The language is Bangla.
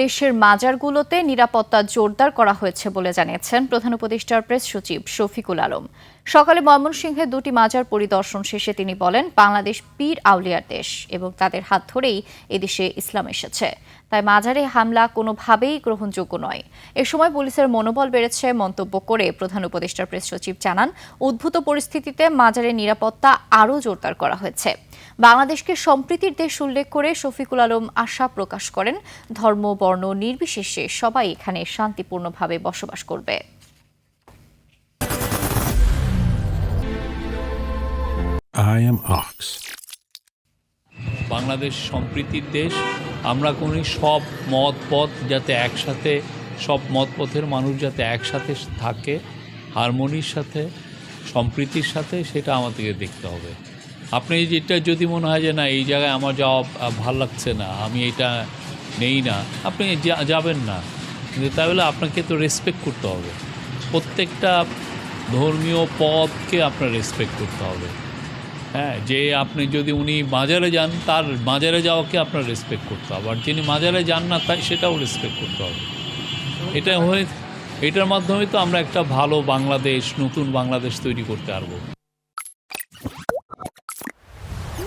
দেশের মাজারগুলোতে নিরাপত্তা জোরদার করা হয়েছে বলে জানিয়েছেন প্রধান উপদেষ্টার প্রেস সচিব শফিকুল আলম। সকালে ময়মনসিংহে দুটি মাজার পরিদর্শন শেষে তিনি বলেন, বাংলাদেশ পীর আউলিয়ার দেশ এবং তাদের হাত ধরেই এদেশে ইসলাম এসেছে, তাই মাজারে হামলা কোনোভাবেই গ্রহণযোগ্য নয়। এ সময় পুলিশের মনোবল বেড়েছে মন্তব্য করে প্রধান উপদেষ্টার প্রেস সচিব জানান, উদ্ভূত পরিস্থিতিতে মাজারের নিরাপত্তা আরও জোরদার করা হয়েছে। বাংলাদেশকে সম্প্রীতির দেশ উল্লেখ করে শফিকুল আলম আশা প্রকাশ করেন, ধর্ম বর্ণ নির্বিশেষে সবাই এখানে শান্তিপূর্ণভাবে বসবাস করবে। I am Ox. বাংলাদেশ সম্প্রীতির দেশ। আমরা কোনি সব মত পথ যাতে একসাথে, সব মত পথের মানুষ যাতে একসাথে থাকে, হারমোনির সাথে, সম্প্রীতির সাথে, সেটা আমাদেরকে দেখতে হবে। আপনি যেটা যদি মনে হয় যে না এই জায়গায় আমার যাওয়া ভাল লাগছে না, আমি এটা নেই না, আপনি যাবেন না, কিন্তু তাহলে আপনাকে তো রেসপেক্ট করতে হবে। প্রত্যেকটা ধর্মীয় পথকে আপনার রেসপেক্ট করতে হবে। হ্যাঁ, যে আপনি যদি উনি মাজারে যান, তার মাজারে যাওয়াকে আপনার রেসপেক্ট করতে হবে, আর যিনি মাজারে যান না তাই সেটাও রেসপেক্ট করতে হবে। এটার মাধ্যমে তো আমরা একটা ভালো বাংলাদেশ, নতুন বাংলাদেশ তৈরি করতে পারবো।